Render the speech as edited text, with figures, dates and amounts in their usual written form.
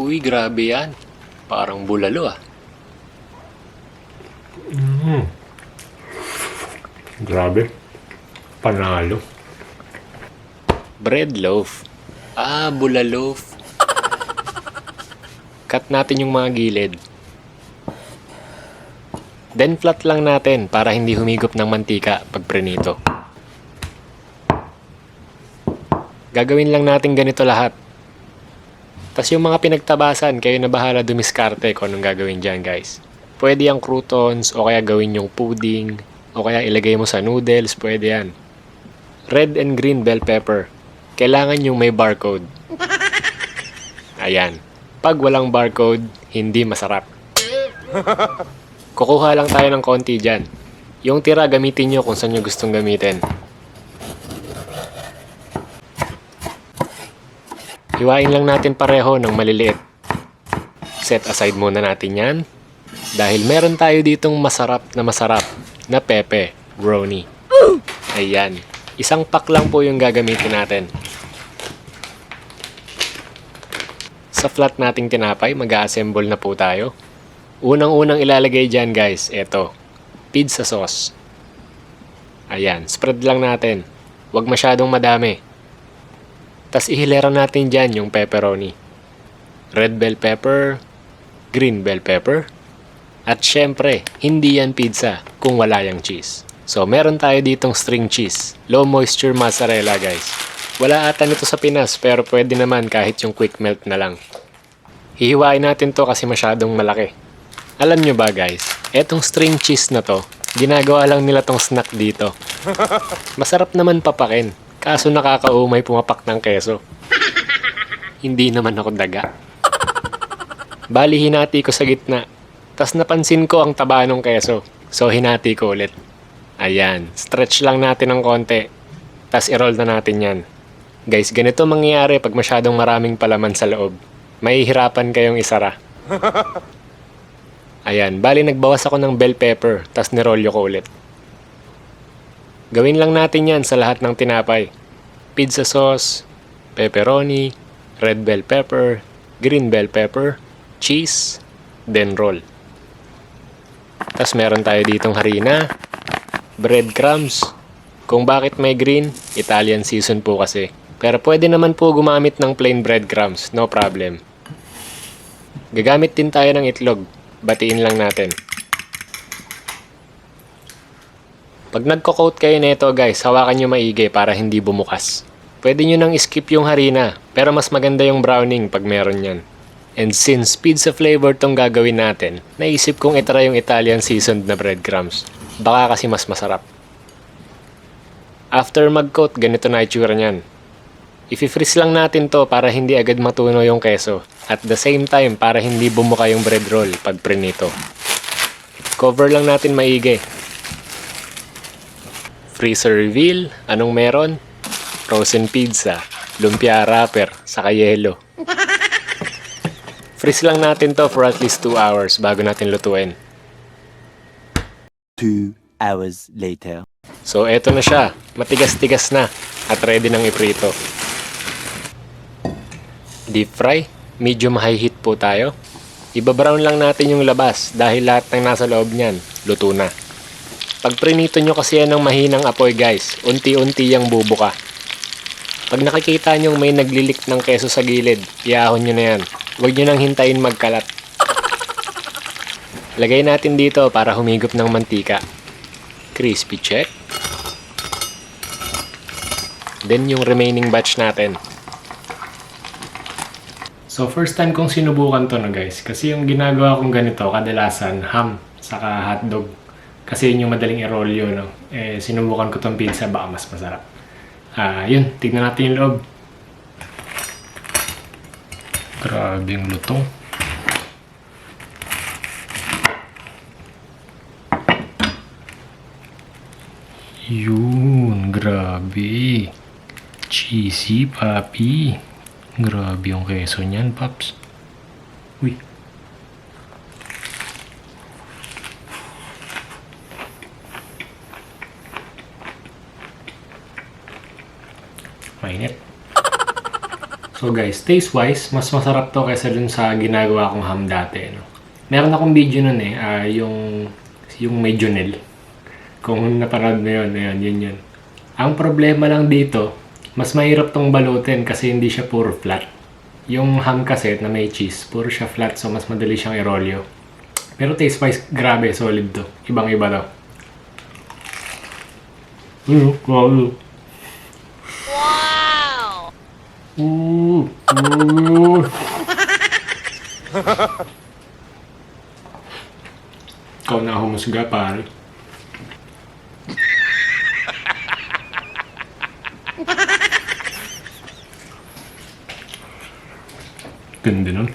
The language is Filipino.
Uy, grabe yan. Parang bulalo ah. Grabe. Panalo. Bread loaf. Ah, bulaloaf. Cut natin yung mga gilid. Then flat lang natin para hindi humigop ng mantika pag prenito. Gagawin lang natin ganito lahat. Tas yung mga pinagtabasan, kayo na bahala dumiskarte kung anong gagawin dyan guys. Pwede yung croutons o kaya gawin yung pudding o kaya ilagay mo sa noodles, pwede yan. Red and green bell pepper. Kailangan yung may barcode. Ayan. Pag walang barcode, hindi masarap. Kukuha lang tayo ng konti dyan. Yung tira gamitin nyo kung saan nyo gustong gamitin. Hiwain lang natin pareho ng maliliit. Set aside muna natin yan. Dahil meron tayo ditong masarap na pepe, brownie. Ayan. Isang pack lang po yung gagamitin natin. Sa flat nating tinapay, mag-assemble na po tayo. Unang-unang ilalagay dyan guys, eto. Pizza sauce. Ayan, spread lang natin. Huwag masyadong madami. Tas ihilera natin dyan yung pepperoni. Red bell pepper, green bell pepper, at syempre, hindi yan pizza kung wala yung cheese. So, meron tayo ditong string cheese. Low moisture mozzarella guys. Wala ata nito sa Pinas pero pwede naman kahit yung quick melt na lang. Hihiwain natin to kasi masyadong malaki. Alam nyo ba guys, etong string cheese na to, ginagawa lang nila tong snack dito. Masarap naman papakin. Kaso nakakaumay pumapak ng keso. Hindi naman ako daga. Bali hinati ko sa gitna. Tas napansin ko ang taba ng keso. So hinati ko ulit. Ayan. Stretch lang natin ng konti. Tas i-roll na natin yan. Guys, ganito mangyayari pag masyadong maraming palaman sa loob. Mahihirapan kayong isara. Ayan. Bali nagbawas ako ng bell pepper. Tas nirolyo ko ulit. Gawin lang natin yan sa lahat ng tinapay. Pizza sauce, pepperoni, red bell pepper, green bell pepper, cheese, then roll. Tapos meron tayo ditong harina, breadcrumbs. Kung bakit may green, Italian season po kasi. Pero pwede naman po gumamit ng plain breadcrumbs, no problem. Gagamit din tayo ng itlog, batiin lang natin. Pag nagko-coat kayo nito guys, hawakan nyo maigi para hindi bumukas. Pwede nyo nang skip yung harina, pero mas maganda yung browning pag meron yan. And since pizza flavor tong gagawin natin, naisip kong itry yung Italian seasoned na breadcrumbs. Baka kasi mas masarap. After mag-coat, ganito na itsura nyan. I-freeze lang natin to para hindi agad matunaw yung keso. At the same time, para hindi bumuka yung bread roll pag prinito. Cover lang natin maigi. Freezer reveal, anong meron? Frozen pizza, lumpia wrapper, saka yelo. Freeze lang natin to for at least 2 hours bago natin lutuin. 2 hours later. So eto na siya, matigas-tigas na at ready nang iprito. Deep fry, medium high heat po tayo. Ibabrown lang natin yung labas dahil lahat ng nasa loob niyan, luto na. Pag prinito nyo kasi yan ng mahinang apoy guys, unti-unti yang bubuka. Pag nakikita nyo may naglilik ng keso sa gilid, iahon nyo na yan. Huwag nyo nang hintayin magkalat. Lagay natin dito para humigop ng mantika. Crispy check. Then yung remaining batch natin. So first time kong sinubukan to na guys. Kasi yung ginagawa kong ganito, kadalasan ham, saka hotdog. Kasi yun yung madaling i-roll yun, no? Sinubukan ko tong pizza, baka mas masarap. Yun, tignan natin yung loob. Grabe yung lutong. Yun, grabe. Cheesy, papi. Grabe yung keso niyan, paps. Uy. Mainit. So guys, taste-wise, mas masarap to kaysa dun sa ginagawa kong ham dati. No? Meron akong video nun yung may Junel. Kung napanood mo yun, yun. Ang problema lang dito, mas mahirap tong balutin kasi hindi siya puro flat. Yung ham kasi na may cheese, puro siya flat so mas madali siyang irolyo. Pero taste-wise, grabe, solid to. Ibang-iba to. Wow! Ikaw na humusga, pare. Ganda nun.